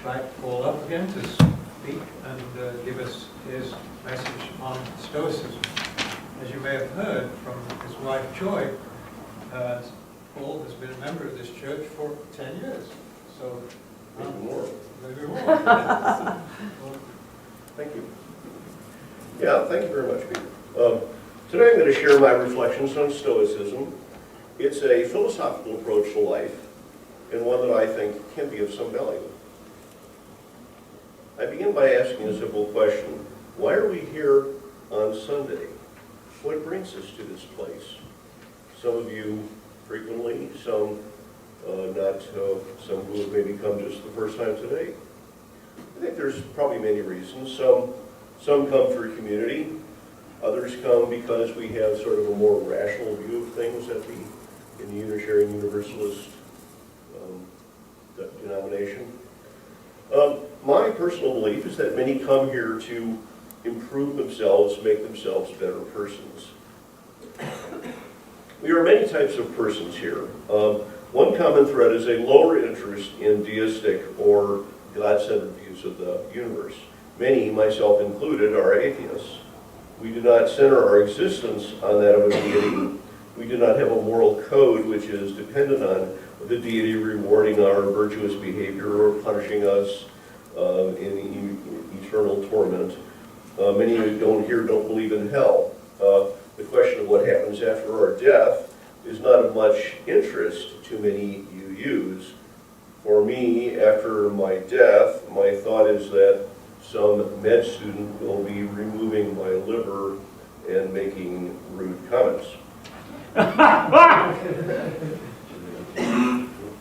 invite Paul up again to speak and give us his message on Stoicism. As you may have heard from his wife Joy, Paul has been a member of this church for 10 years. So, Maybe more. Maybe more. Thank you. Yeah, thank you very much, Peter. Today I'm going to share my reflections on Stoicism. It's a philosophical approach to life, and one that I think can be of some value. I begin by asking a simple question. Why are we here on Sunday? What brings us to this place? Some of you frequently, some not, some who have maybe come just the first time today. I think there's probably many reasons. Some come for community. Others come because we have sort of a more rational view of things in the Unitarian Universalist denomination. My personal belief is that many come here to improve themselves, make themselves better persons. We are many types of persons here. One common thread is a lower interest in deistic or God-centered views of the universe. Many, myself included, are atheists. We do not center our existence on that of a deity. We do not have a moral code which is dependent on the deity rewarding our virtuous behavior or punishing us in eternal torment. Many who don't believe in hell. The question of what happens after our death is not of much interest to many UUs. For me, after my death, my thought is that some med student will be removing my liver and making rude comments.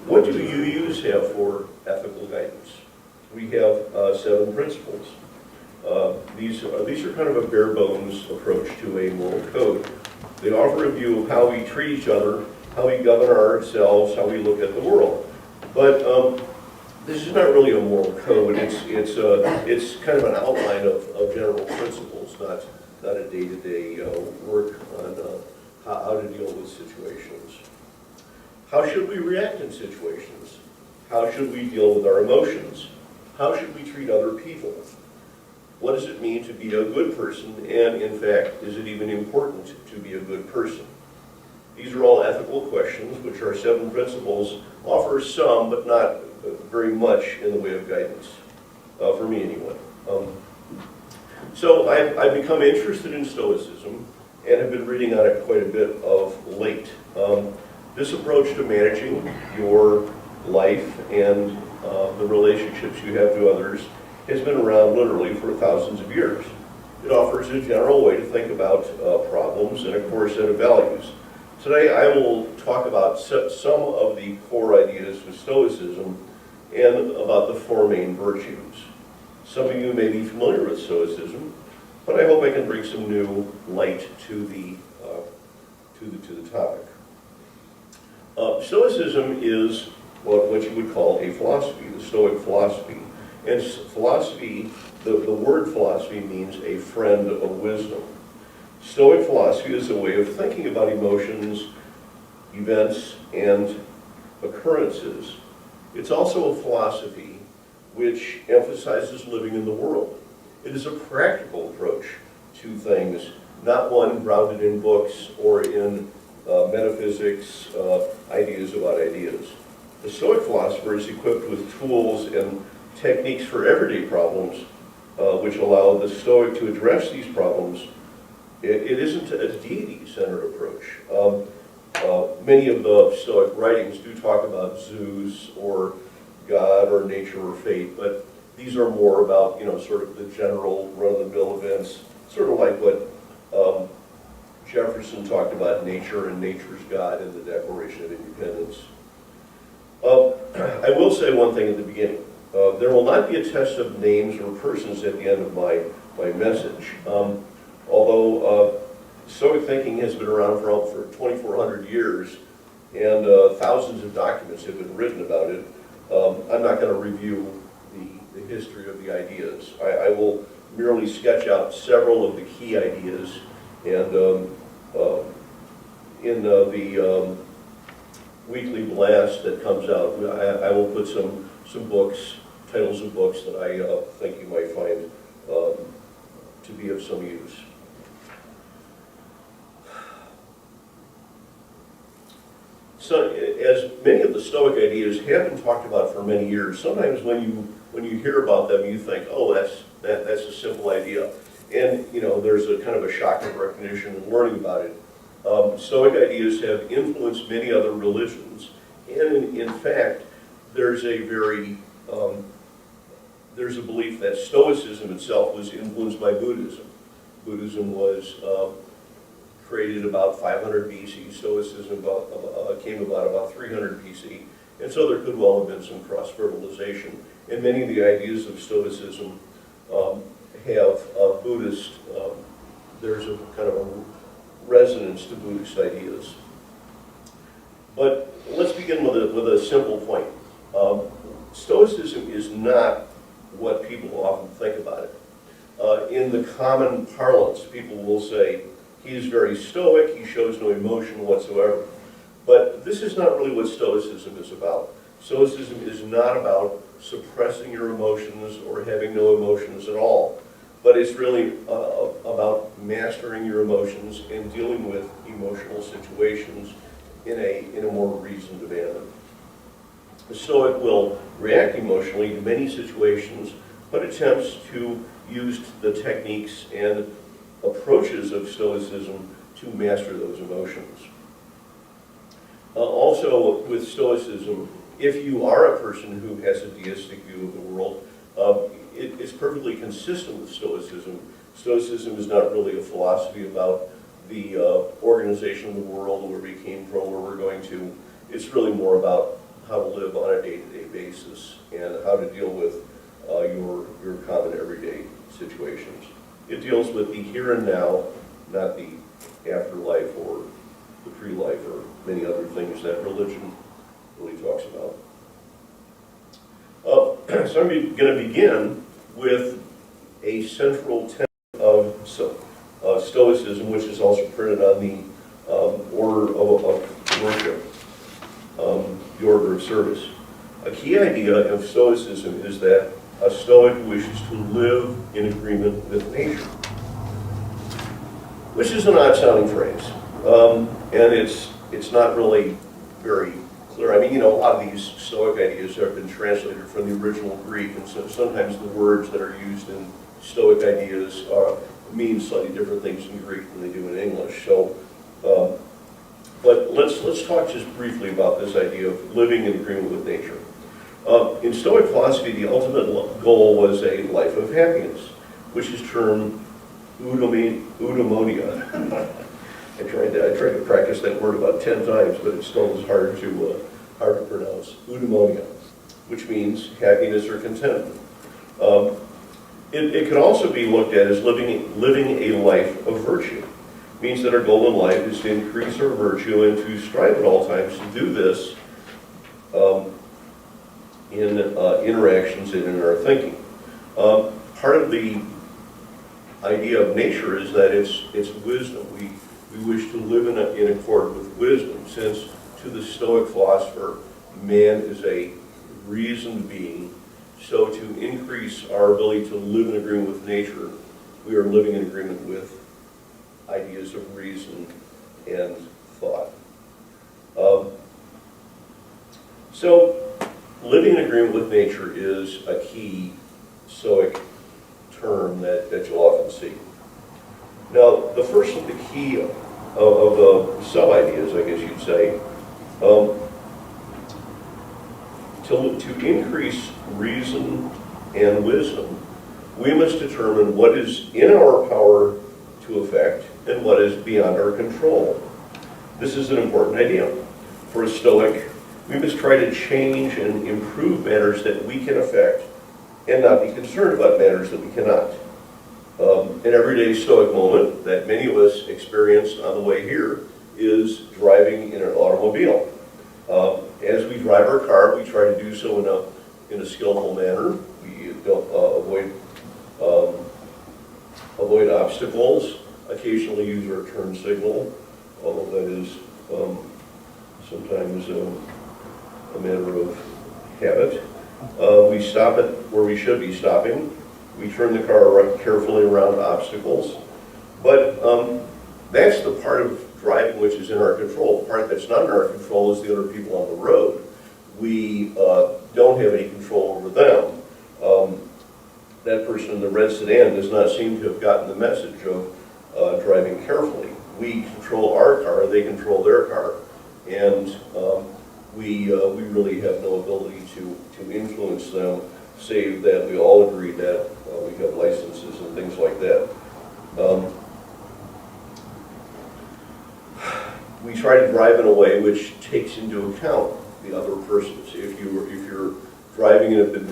What do UUs have for ethical guidance? We have 7 principles. These are kind of a bare bones approach to a moral code. They offer a view of how we treat each other, how we govern ourselves, how we look at the world. But this is not really a moral code. It's kind of an outline of general principles, not a day-to-day work on how to deal with situations. How should we react in situations? How should we deal with our emotions? How should we treat other people? What does it mean to be a good person? And in fact, is it even important to be a good person? These are all ethical questions, which our 7 principles offer some, but not very much in the way of guidance, for me anyway. So I've become interested in Stoicism and have been reading on it quite a bit of late. This approach to managing your life and the relationships you have to others has been around literally for thousands of years. It offers a general way to think about problems and a core set of values. Today I will talk about some of the core ideas of Stoicism and about the 4 main virtues. Some of you may be familiar with Stoicism, but I hope I can bring some new light to the topic. Stoicism is what you would call a philosophy, the Stoic philosophy. And philosophy, the word philosophy means a friend of wisdom. Stoic philosophy is a way of thinking about emotions, events, and occurrences. It's also a philosophy which emphasizes living in the world. It is a practical approach to things, not one grounded in books or in metaphysics, ideas about ideas. The Stoic philosopher is equipped with tools and techniques for everyday problems, which allow the Stoic to address these problems. It isn't a deity-centered approach. Many of the Stoic writings do talk about Zeus or God or nature or fate, but these are more about, sort of the general run-of-the-mill events, sort of like what Jefferson talked about nature and nature's God in the Declaration of Independence. I will say one thing at the beginning. There will not be a test of names or persons at the end of my message. Although Stoic thinking has been around for 2,400 years and thousands of documents have been written about it, I'm not going to review the history of the ideas. I will merely sketch out several of the key ideas, and in the weekly blast that comes out, I will put some books titles of books that I think you might find to be of some use. So, as many of the Stoic ideas have been talked about for many years, sometimes when you hear about them, you think, oh, that's a simple idea. And, you know, there's a kind of a shock of recognition in learning about it. Stoic ideas have influenced many other religions, and in fact, there's a belief that Stoicism itself was influenced by Buddhism. Buddhism was created about 500 BC. Stoicism came about 300 BC, and so there could well have been some cross-fertilization. And many of the ideas of Stoicism have Buddhist, there's a kind of a resonance to Buddhist ideas. But let's begin with a simple point. Stoicism is not what people often think about it. In the common parlance, people will say, he's very stoic, he shows no emotion whatsoever. But this is not really what Stoicism is about. Stoicism is not about suppressing your emotions or having no emotions at all. But it's really about mastering your emotions and dealing with emotional situations in a more reasoned manner. The Stoic will react emotionally to many situations, but attempts to use the techniques and approaches of Stoicism to master those emotions. Also, with Stoicism, if you are a person who has a deistic view of the world, it's perfectly consistent with Stoicism. Stoicism is not really a philosophy about the organization of the world, where we came from, where we're going to. It's really more about how to live on a day-to-day basis and how to deal with your common everyday situations. It deals with the here and now, not the afterlife or the pre-life or many other things that religion really talks about. So I'm going to begin with a central tenet of Stoicism, which is also printed on the order of worship, the order of service. A key idea of Stoicism is that a Stoic wishes to live in agreement with nature, which is an odd-sounding phrase, and it's not really very clear. I mean, you know, a lot of these Stoic ideas have been translated from the original Greek, and so sometimes the words that are used in Stoic ideas mean slightly different things in Greek than they do in English. So, but let's talk just briefly about this idea of living in agreement with nature. In Stoic philosophy, the ultimate goal was a life of happiness, which is termed eudaimonia. I tried to practice that word about 10 times, but it still is hard to pronounce. Eudaimonia, which means happiness or contentment. It can also be looked at as living a life of virtue. It means that our goal in life is to increase our virtue and to strive at all times to do this in interactions and in our thinking. Part of the idea of nature is that it's wisdom. We wish to live in accord with wisdom, since to the Stoic philosopher, man is a reasoned being. So to increase our ability to live in agreement with nature, we are living in agreement with ideas of reason and thought. So living in agreement with nature is a key Stoic term that you'll often see. Now, the first of the key of the sub-ideas, I guess you'd say, to increase reason and wisdom, we must determine what is in our power to affect and what is beyond our control. This is an important idea. For a Stoic, we must try to change and improve matters that we can affect and not be concerned about matters that we cannot. An everyday Stoic moment that many of us experienced on the way here is driving in an automobile. As we drive our car, we try to do so in a skillful manner. We don't avoid obstacles, occasionally use our turn signal, although that is sometimes a matter of habit. We stop at where we should be stopping. We turn the car carefully around obstacles. But that's the part of driving which is in our control. The part that's not in our control is the other people on the road. We don't have any control over them. That person in the red sedan does not seem to have gotten the message of driving carefully. We control our car, they control their car, and we really have no ability to influence them, save that we all agree that we have licenses and things like that. We try to drive in a way which takes into account the other persons. If you're driving and have been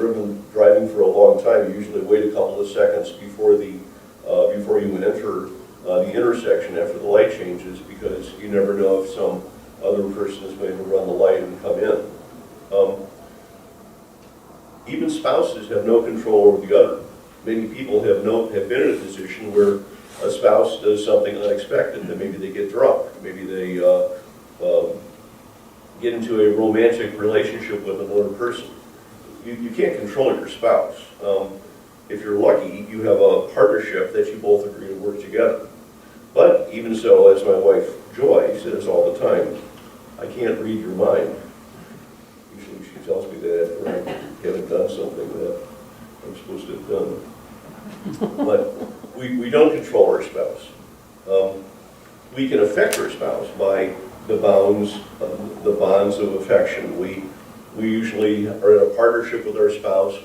driving for a long time, you usually wait a couple of seconds before before you enter the intersection after the light changes, because you never know if some other person is going to run the light and come in. Even spouses have no control over the other. Many people have been in a position where a spouse does something unexpected, that maybe they get drunk, maybe they get into a romantic relationship with another person. You can't control your spouse. If you're lucky, you have a partnership that you both agree to work together. But even so, as my wife Joy says all the time, I can't read your mind. Usually she tells me that after I haven't done something that I'm supposed to have done. But we don't control our spouse. We can affect our spouse by the bonds of affection. We usually are in a partnership with our spouse.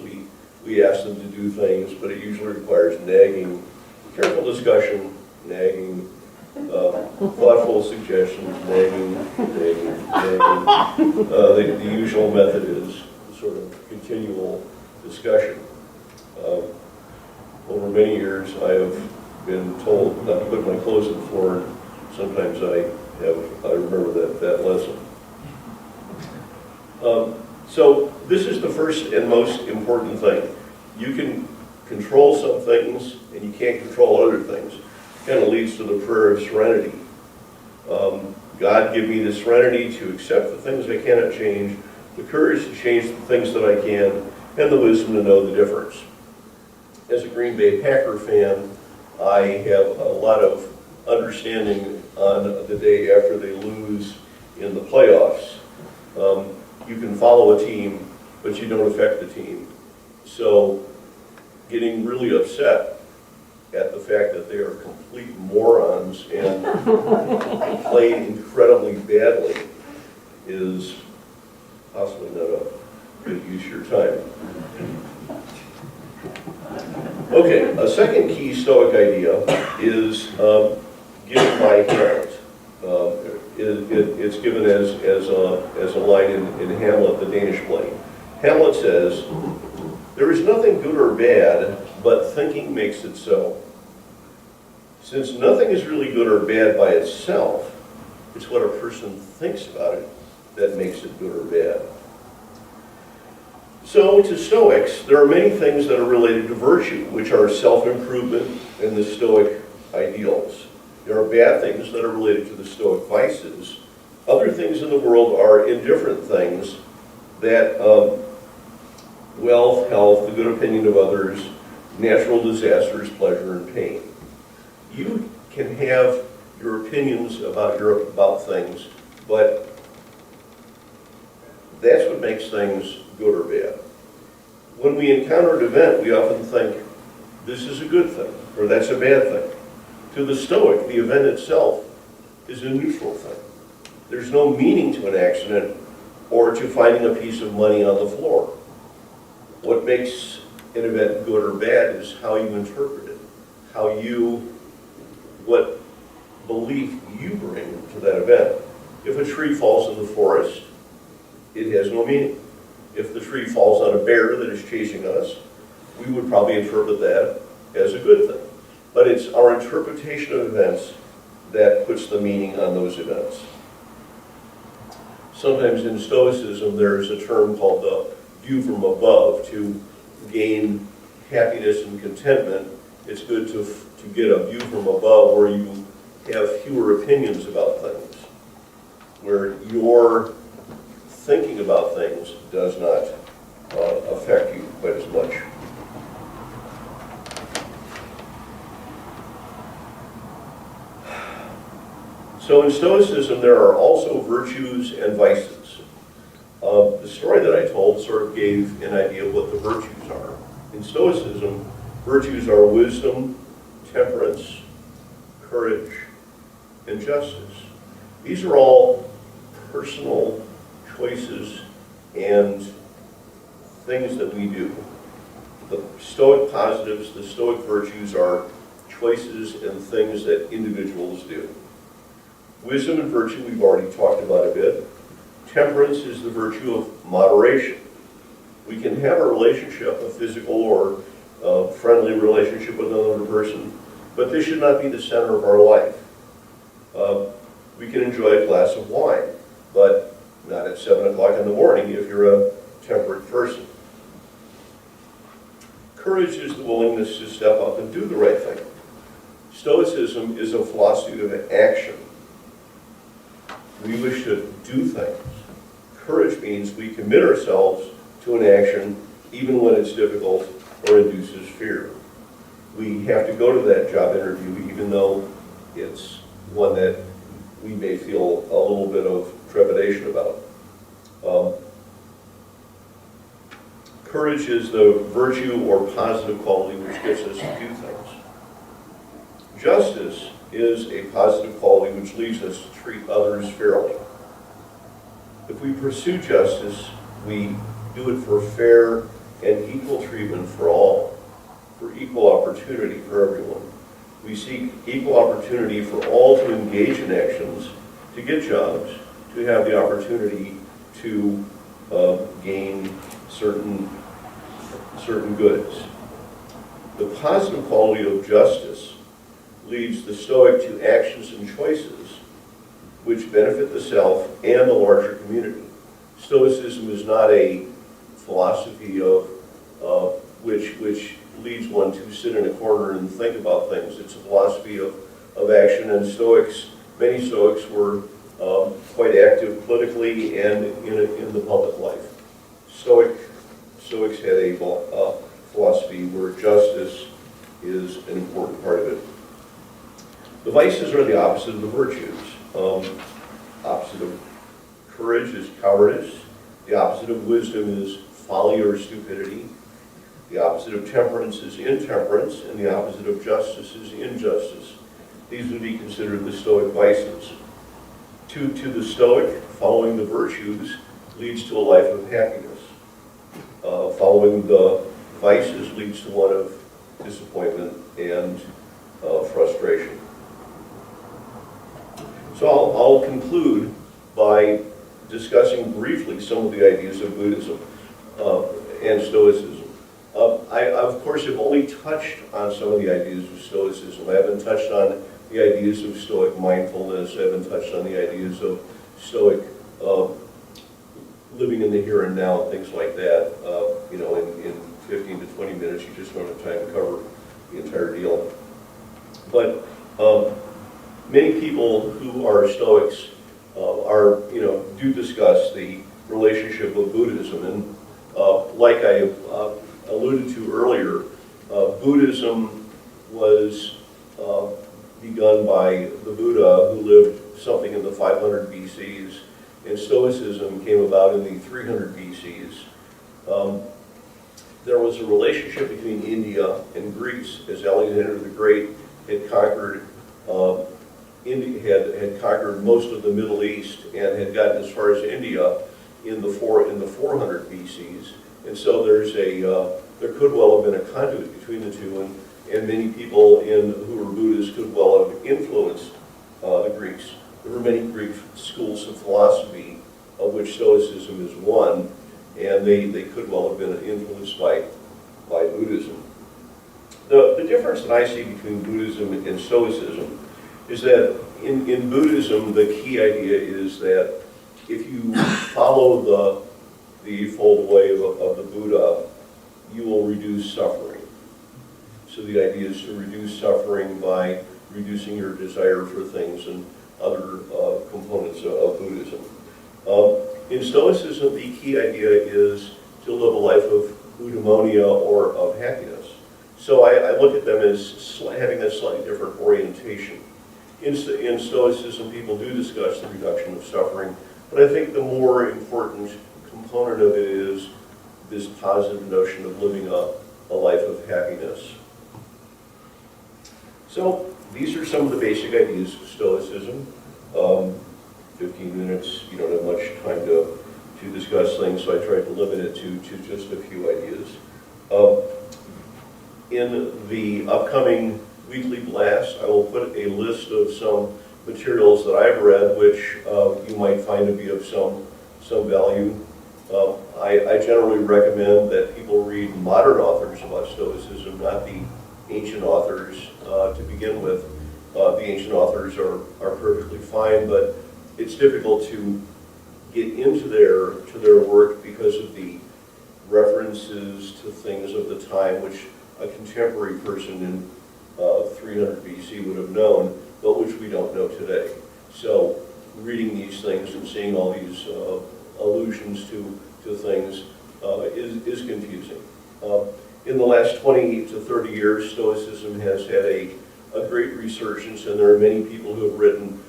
We ask them to do things, but it usually requires nagging, careful discussion, nagging, thoughtful suggestions, nagging. The usual method is sort of continual discussion. Over many years, I have been told not to put my clothes on the floor. Sometimes I remember that lesson. So this is the first and most important thing. You can control some things, and you can't control other things. It kind of leads to the prayer of serenity. God, give me the serenity to accept the things I cannot change, the courage to change the things that I can, and the wisdom to know the difference. As a Green Bay Packer fan, I have a lot of understanding on the day after they lose in the playoffs. You can follow a team, but you don't affect the team. So getting really upset at the fact that they are complete morons and play incredibly badly is possibly not a good use of your time. Okay, a second key Stoic idea is give by Hamlet. It's given as a line in Hamlet, the Danish play. Hamlet says, "There is nothing good or bad, but thinking makes it so." Since nothing is really good or bad by itself, it's what a person thinks about it that makes it good or bad. So, to Stoics, there are many things that are related to virtue, which are self-improvement and the Stoic ideals. There are bad things that are related to the Stoic vices. Other things in the world are indifferent things that wealth, health, the good opinion of others, natural disasters, pleasure, and pain. You can have your opinions about things, but that's what makes things good or bad. When we encounter an event, we often think, this is a good thing, or that's a bad thing. To the Stoic, the event itself is a neutral thing. There's no meaning to an accident or to finding a piece of money on the floor. What makes an event good or bad is how you interpret it, what belief you bring to that event. If a tree falls in the forest, it has no meaning. If the tree falls on a bear that is chasing us, we would probably interpret that as a good thing. But it's our interpretation of events that puts the meaning on those events. Sometimes in Stoicism there's a term called the view from above. To gain happiness and contentment, it's good to get a view from above where you have fewer opinions about things, where your thinking about things does not affect you quite as much. So in Stoicism, there are also virtues and vices. The story that I told sort of gave an idea of what the virtues are. In Stoicism, virtues are wisdom, temperance, courage, and justice. These are all personal choices and things that we do. The Stoic positives, the Stoic virtues are choices and things that individuals do. Wisdom and virtue we've already talked about a bit. Temperance is the virtue of moderation. We can have a relationship, a physical or friendly relationship with another person, but this should not be the center of our life. We can enjoy a glass of wine, but not at 7 o'clock in the morning if you're a temperate person. Courage is the willingness to step up and do the right thing. Stoicism is a philosophy of action. We wish to do things. Courage means we commit ourselves to an action even when it's difficult or induces fear. We have to go to that job interview even though it's one that we may feel a little bit of trepidation about. Courage is the virtue or positive quality which gets us to do things. Justice is a positive quality which leads us to treat others fairly. If we pursue justice, we do it for fair and equal treatment for all, for equal opportunity for everyone. We seek equal opportunity for all to engage in actions, to get jobs, to have the opportunity to gain certain goods. The positive quality of justice leads the Stoic to actions and choices which benefit the self and the larger community. Stoicism is not a philosophy of which leads one to sit in a corner and think about things. It's a philosophy of action, and many Stoics were quite active politically and in the public life. Stoics had a philosophy where justice is an important part of it. The vices are the opposite of the virtues. Opposite of courage is cowardice. The opposite of wisdom is folly or stupidity. The opposite of temperance is intemperance, and the opposite of justice is injustice. These would be considered the Stoic vices. To the Stoic, following the virtues leads to a life of happiness. Following the vices leads to one of disappointment and frustration. So I'll conclude by discussing briefly some of the ideas of Buddhism and Stoicism. I, of course, have only touched on some of the ideas of Stoicism. I haven't touched on the ideas of Stoic mindfulness. I haven't touched on the ideas of Stoic living in the here and now, things like that. In 15 to 20 minutes, you just don't have time to cover the entire deal. But many people who are Stoics do discuss the relationship of Buddhism, and like I alluded to earlier, Buddhism was begun by the Buddha, who lived something in the 500 BCs, and Stoicism came about in the 300 BCs. There was a relationship between India and Greece, as Alexander the Great had conquered had conquered most of the Middle East and had gotten as far as India in the 400 BCs, and so there could well have been a conduit between the two, and many people who were Buddhists could well have influenced the Greeks. There were many Greek schools of philosophy, of which Stoicism is one, and they could well have been influenced by Buddhism. The difference that I see between Buddhism and Stoicism is that in Buddhism, the key idea is that if you follow the Eightfold Way of the Buddha, you will reduce suffering. So the idea is to reduce suffering by reducing your desire for things and other components of Buddhism. In Stoicism, the key idea is to to live a life of eudaimonia or of happiness. So I look at them as having a slightly different orientation. In Stoicism, people do discuss the reduction of suffering, but I think the more important component of it is this positive notion of living a life of happiness. So these are some of the basic ideas of Stoicism. 15 minutes, you don't have much time to discuss things, so I tried to limit it to just a few ideas. In the upcoming weekly blast, I will put a list of some materials that I've read, which you might find to be of some value. I generally recommend that people read modern authors about Stoicism, not the ancient authors to begin with. The ancient authors are perfectly fine, but it's difficult to get into their work because of the references to things of the time which a contemporary person in 300 BC would have known, but which we don't know today. So reading these things and seeing all these allusions to things is confusing. In the last 20 to 30 years, Stoicism has had a great resurgence, and there are many people who have written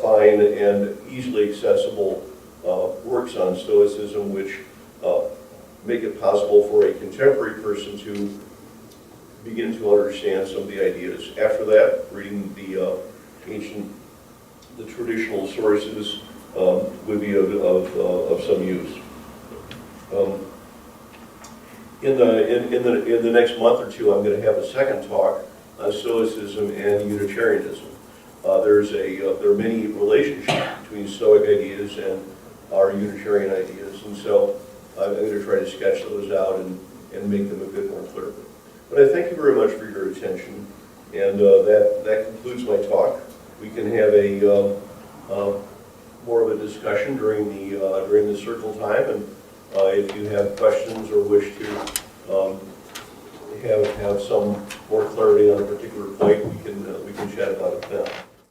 fine and easily accessible works on Stoicism, which make it possible for a contemporary person to begin to understand some of the ideas. After that, reading the traditional sources would be of some use. In the next month or two, I'm going to have a second talk on Stoicism and Unitarianism. There are many relationships between Stoic ideas and our Unitarian ideas, and so I'm going to try to sketch those out and make them a bit more clear. But I thank you very much for your attention, and that concludes my talk. We can have a more of a discussion during the circle time, and if you have questions or wish to have some more clarity on a particular point, we can chat about it then.